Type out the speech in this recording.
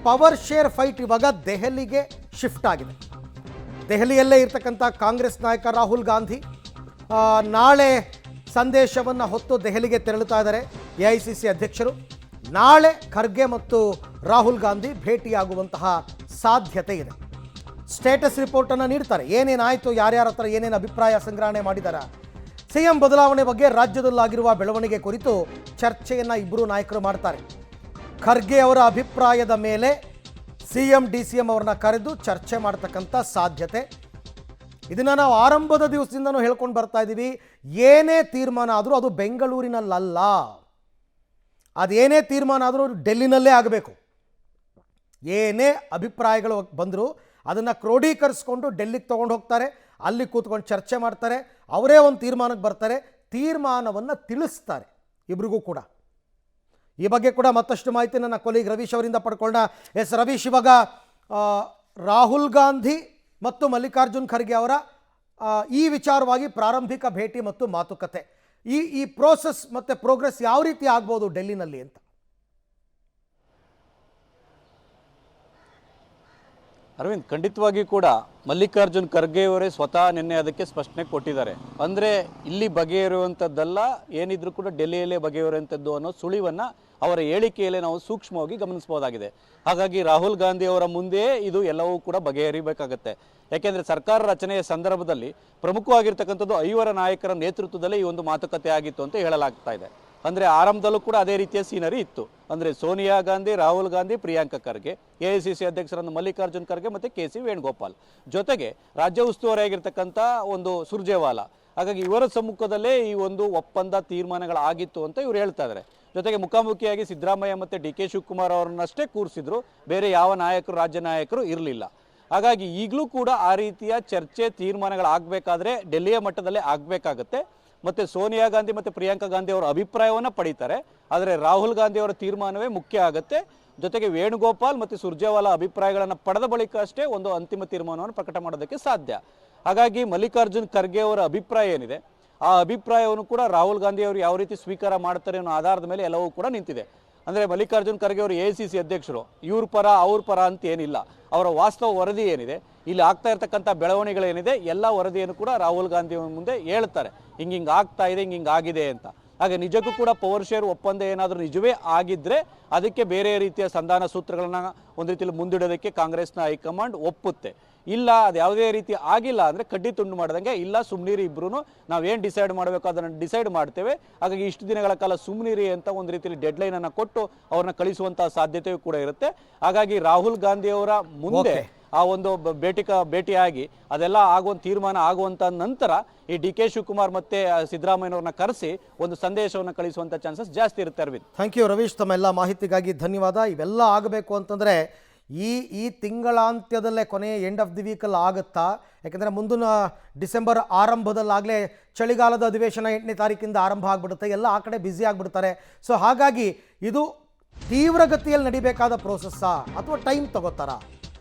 Power share fight ಇವಾಗ ದೆಹಲಿಗೆ shift ಆಗಿದೆ. ದೆಹಲಿಯಲ್ಲೇ ಇರ್ತಕ್ಕಂಥ ಕಾಂಗ್ರೆಸ್ ನಾಯಕ ರಾಹುಲ್ ಗಾಂಧಿ ನಾಳೆ ಸಂದೇಶವನ್ನು ಹೊತ್ತು ದೆಹಲಿಗೆ ತೆರಳುತ್ತಾ ಇದ್ದಾರೆ. ಎಐಸಿಸಿ ಅಧ್ಯಕ್ಷರು ನಾಳೆ ಖರ್ಗೆ ಮತ್ತು ರಾಹುಲ್ ಗಾಂಧಿ ಭೇಟಿಯಾಗುವಂತಹ ಸಾಧ್ಯತೆ ಇದೆ. ಸ್ಟೇಟಸ್ ರಿಪೋರ್ಟನ್ನು ನೀಡ್ತಾರೆ. ಏನೇನಾಯಿತು, ಯಾರ್ಯಾರ ಹತ್ರ ಏನೇನು ಅಭಿಪ್ರಾಯ ಸಂಗ್ರಹಣೆ ಮಾಡಿದ್ದಾರೆ, ಸಿಎಂ ಬದಲಾವಣೆ ಬಗ್ಗೆ ರಾಜ್ಯದಲ್ಲಾಗಿರುವ ಬೆಳವಣಿಗೆ ಕುರಿತು ಚರ್ಚೆಯನ್ನು ಇಬ್ಬರು ನಾಯಕರು ಮಾಡ್ತಾರೆ. ಖರ್ಗೆ ಅವರ ಅಭಿಪ್ರಾಯದ ಮೇಲೆ ಸಿಎಂ ಡಿಸಿಎಂ ಅವರನ್ನ ಕರೆದು ಚರ್ಚೆ ಮಾಡ್ತಕ್ಕಂಥ ಸಾಧ್ಯತೆ. ಇದನ್ನು ನಾವು ಆರಂಭದ ದಿವಸದಿಂದನೂ ಹೇಳ್ಕೊಂಡು ಬರ್ತಾ ಇದ್ದೀವಿ. ಏನೇ ತೀರ್ಮಾನ ಆದರೂ ಅದು ಬೆಂಗಳೂರಿನಲ್ಲ, ಅದೇನೇ ತೀರ್ಮಾನ ಆದರೂ ಡೆಲ್ಲಿನಲ್ಲೇ ಆಗಬೇಕು. ಏನೇ ಅಭಿಪ್ರಾಯಗಳು ಬಂದರೂ ಅದನ್ನು ಕ್ರೋಢೀಕರಿಸ್ಕೊಂಡು ಡೆಲ್ಲಿಗೆ ತೊಗೊಂಡು ಹೋಗ್ತಾರೆ. ಅಲ್ಲಿ ಕೂತ್ಕೊಂಡು ಚರ್ಚೆ ಮಾಡ್ತಾರೆ. ಅವರೇ ಒಂದು ತೀರ್ಮಾನಕ್ಕೆ ಬರ್ತಾರೆ, ತೀರ್ಮಾನವನ್ನು ತಿಳಿಸ್ತಾರೆ ಇಬ್ರಿಗೂ ಕೂಡ. ಈ ಬಗ್ಗೆ ಕೂಡ ಮತ್ತಷ್ಟು ಮಾಹಿತಿ ನನ್ನ ಕೊಲೀಗ್ ರವೀಶ್ ಅವರಿಂದ ಪಡ್ಕೊಳ್ಳೋಣ. ಎಸ್ ರವೀಶ್, ಇವಾಗ ರಾಹುಲ್ ಗಾಂಧಿ ಮತ್ತು ಮಲ್ಲಿಕಾರ್ಜುನ್ ಖರ್ಗೆ ಅವರ ಈ ವಿಚಾರವಾಗಿ ಪ್ರಾರಂಭಿಕ ಭೇಟಿ ಮತ್ತು ಮಾತುಕತೆ, ಈ ಪ್ರೋಸೆಸ್ ಮತ್ತು ಪ್ರೋಗ್ರೆಸ್ ಯಾವ ರೀತಿ ಆಗ್ಬೋದು ಡೆಲ್ಲಿನಲ್ಲಿ ಅಂತ? ಅರವಿಂದ್, ಖಂಡಿತವಾಗಿ ಕೂಡ ಮಲ್ಲಿಕಾರ್ಜುನ್ ಖರ್ಗೆ ಅವರೇ ಸ್ವತಃ ನಿನ್ನೆ ಅದಕ್ಕೆ ಸ್ಪಷ್ಟನೆ ಕೊಟ್ಟಿದ್ದಾರೆ. ಅಂದರೆ ಇಲ್ಲಿ ಬಗೆಹರಿಯುವಂಥದ್ದಲ್ಲ, ಏನಿದ್ರು ಕೂಡ ಡೆಲ್ಲಿಯಲ್ಲೇ ಬಗೆಹರಿಯುವಂಥದ್ದು ಅನ್ನೋ ಸುಳಿವನ್ನು ಅವರ ಹೇಳಿಕೆಯಲ್ಲೇ ನಾವು ಸೂಕ್ಷ್ಮವಾಗಿ ಗಮನಿಸಬಹುದಾಗಿದೆ. ಹಾಗಾಗಿ ರಾಹುಲ್ ಗಾಂಧಿ ಅವರ ಮುಂದೆ ಇದು ಎಲ್ಲವೂ ಕೂಡ ಬಗೆಹರಿಬೇಕಾಗತ್ತೆ. ಯಾಕೆಂದರೆ ಸರ್ಕಾರ ರಚನೆಯ ಸಂದರ್ಭದಲ್ಲಿ ಪ್ರಮುಖವಾಗಿರ್ತಕ್ಕಂಥದ್ದು 5 ನಾಯಕರ ನೇತೃತ್ವದಲ್ಲೇ ಈ ಒಂದು ಮಾತುಕತೆ ಆಗಿತ್ತು ಅಂತ ಹೇಳಲಾಗ್ತಾ ಇದೆ. ಅಂದರೆ ಆರಂಭದಲ್ಲೂ ಕೂಡ ಅದೇ ರೀತಿಯ ಸೀನರಿ ಇತ್ತು. ಅಂದರೆ ಸೋನಿಯಾ ಗಾಂಧಿ, ರಾಹುಲ್ ಗಾಂಧಿ, ಪ್ರಿಯಾಂಕಾ ಖರ್ಗೆ, ಎಐಸಿಸಿ ಅಧ್ಯಕ್ಷರಾದ ಮಲ್ಲಿಕಾರ್ಜುನ್ ಖರ್ಗೆ ಮತ್ತು KC ವೇಣುಗೋಪಾಲ್, ಜೊತೆಗೆ ರಾಜ್ಯ ಉಸ್ತುವಾರಿಯಾಗಿರ್ತಕ್ಕಂಥ ಒಂದು ಸುರ್ಜೇವಾಲಾ. ಹಾಗಾಗಿ ಇವರ ಸಮ್ಮುಖದಲ್ಲೇ ಈ ಒಂದು ಒಪ್ಪಂದ ತೀರ್ಮಾನಗಳಾಗಿತ್ತು ಅಂತ ಇವರು ಹೇಳ್ತಾ ಇದ್ದಾರೆ. ಜೊತೆಗೆ ಮುಖಾಮುಖಿಯಾಗಿ ಸಿದ್ದರಾಮಯ್ಯ ಮತ್ತು DK ಶಿವಕುಮಾರ್ ಅವರನ್ನಷ್ಟೇ ಕೂರಿಸಿದ್ರು, ಬೇರೆ ಯಾವ ನಾಯಕರು, ರಾಜ್ಯ ನಾಯಕರು ಇರಲಿಲ್ಲ. ಹಾಗಾಗಿ ಈಗಲೂ ಕೂಡ ಆ ರೀತಿಯ ಚರ್ಚೆ ತೀರ್ಮಾನಗಳಾಗಬೇಕಾದ್ರೆ ಡೆಲ್ಲಿಯ ಮಟ್ಟದಲ್ಲೇ ಆಗಬೇಕಾಗತ್ತೆ. ಮತ್ತು ಸೋನಿಯಾ ಗಾಂಧಿ ಮತ್ತು ಪ್ರಿಯಾಂಕಾ ಗಾಂಧಿ ಅವರ ಅಭಿಪ್ರಾಯವನ್ನು ಪಡೀತಾರೆ, ಆದರೆ ರಾಹುಲ್ ಗಾಂಧಿ ಅವರ ತೀರ್ಮಾನವೇ ಮುಖ್ಯ ಆಗುತ್ತೆ. ಜೊತೆಗೆ ವೇಣುಗೋಪಾಲ್ ಮತ್ತು ಸುರ್ಜೇವಾಲಾ ಅಭಿಪ್ರಾಯಗಳನ್ನು ಪಡೆದ ಬಳಿಕ ಅಷ್ಟೇ ಒಂದು ಅಂತಿಮ ತೀರ್ಮಾನವನ್ನು ಪ್ರಕಟ ಮಾಡೋದಕ್ಕೆ ಸಾಧ್ಯ. ಹಾಗಾಗಿ ಮಲ್ಲಿಕಾರ್ಜುನ್ ಖರ್ಗೆ ಅವರ ಅಭಿಪ್ರಾಯ ಏನಿದೆ, ಆ ಅಭಿಪ್ರಾಯವನ್ನು ಕೂಡ ರಾಹುಲ್ ಗಾಂಧಿ ಅವರು ಯಾವ ರೀತಿ ಸ್ವೀಕಾರ ಮಾಡ್ತಾರೆ ಅನ್ನೋ ಆಧಾರದ ಮೇಲೆ ಎಲ್ಲವೂ ಕೂಡ ನಿಂತಿದೆ. ಅಂದರೆ ಮಲ್ಲಿಕಾರ್ಜುನ್ ಖರ್ಗೆ ಅವರು ಎಐಸಿಸಿ ಅಧ್ಯಕ್ಷರು, ಇವ್ರ ಪರ ಅವ್ರ ಪರ ಅಂತ ಏನಿಲ್ಲ. ಅವರ ವಾಸ್ತವ ವರದಿ ಏನಿದೆ, ಇಲ್ಲಿ ಆಗ್ತಾ ಇರ್ತಕ್ಕಂಥ ಬೆಳವಣಿಗೆಗಳೇನಿದೆ, ಎಲ್ಲ ವರದಿಯನ್ನು ಕೂಡ ರಾಹುಲ್ ಗಾಂಧಿ ಮುಂದೆ ಹೇಳ್ತಾರೆ. ಹಿಂಗೆ ಆಗ್ತಾ ಇದೆ, ಹಿಂಗೆ ಆಗಿದೆ ಅಂತ. ಹಾಗೆ ನಿಜಕ್ಕೂ ಕೂಡ ಪವರ್ ಶೇರ್ ಒಪ್ಪಂದ ಏನಾದರೂ ನಿಜವೇ ಆಗಿದ್ದರೆ ಅದಕ್ಕೆ ಬೇರೆ ರೀತಿಯ ಸಂಧಾನ ಸೂತ್ರಗಳನ್ನು ಒಂದು ರೀತಿಯಲ್ಲಿ ಮುಂದಿಡೋದಕ್ಕೆ ಕಾಂಗ್ರೆಸ್ನ ಹೈಕಮಾಂಡ್ ಒಪ್ಪುತ್ತೆ. ಇಲ್ಲ, ಅದು ಯಾವುದೇ ರೀತಿ ಆಗಿಲ್ಲ ಅಂದರೆ ಕಡ್ಡಿ ತುಂಡು ಮಾಡ್ದಂಗೆ, ಇಲ್ಲ ಸುಮ್ನೀರಿ ಇಬ್ಬರೂ, ನಾವೇನು ಡಿಸೈಡ್ ಮಾಡಬೇಕು ಅದನ್ನು ಡಿಸೈಡ್ ಮಾಡ್ತೇವೆ, ಹಾಗಾಗಿ ಇಷ್ಟು ದಿನಗಳ ಕಾಲ ಸುಮ್ನೀರಿ ಅಂತ ಒಂದು ರೀತಿಯಲ್ಲಿ ಡೆಡ್ಲೈನನ್ನು ಕೊಟ್ಟು ಅವ್ರನ್ನ ಕಳಿಸುವಂಥ ಸಾಧ್ಯತೆಯೂ ಕೂಡ ಇರುತ್ತೆ. ಹಾಗಾಗಿ ರಾಹುಲ್ ಗಾಂಧಿ ಅವರ ಮುಂದೆ ಆ ಒಂದು ಭೇಟಿಯಾಗಿ ಅದೆಲ್ಲ ಆಗುವಂಥ ತೀರ್ಮಾನ ಆಗುವಂಥ ನಂತರ ಈ DK ಶಿವಕುಮಾರ್ ಮತ್ತೆ ಸಿದ್ದರಾಮಯ್ಯನವ್ರನ್ನ ಕರೆಸಿ ಒಂದು ಸಂದೇಶವನ್ನು ಕಳಿಸುವಂಥ ಚಾನ್ಸಸ್ ಜಾಸ್ತಿ ಇರುತ್ತೆ. ಅರವಿಂದ್, ಥ್ಯಾಂಕ್ ಯು ರವೀಶ್, ತಮ್ಮ ಎಲ್ಲ ಮಾಹಿತಿಗಾಗಿ ಧನ್ಯವಾದ. ಇವೆಲ್ಲ ಆಗಬೇಕು ಅಂತಂದರೆ ಈ ತಿಂಗಳಾಂತ್ಯದಲ್ಲೇ, ಕೊನೆಯ ಎಂಡ್ ಆಫ್ ದಿ ವೀಕಲ್ಲಿ ಆಗುತ್ತಾ? ಯಾಕೆಂದರೆ ಮುಂದಿನ ಡಿಸೆಂಬರ್ ಆರಂಭದಲ್ಲಾಗಲೇ ಚಳಿಗಾಲದ ಅಧಿವೇಶನ 8ನೇ ತಾರೀಕಿಂದ ಆರಂಭ ಆಗಿಬಿಡುತ್ತೆ. ಎಲ್ಲ ಆ ಕಡೆ ಬ್ಯುಸಿ ಆಗಿಬಿಡ್ತಾರೆ. ಸೊ ಹಾಗಾಗಿ ಇದು ತೀವ್ರಗತಿಯಲ್ಲಿ ನಡಿಬೇಕಾದ ಪ್ರೋಸೆಸ್ಸಾ ಅಥವಾ ಟೈಮ್ ತಗೋತಾರಾ?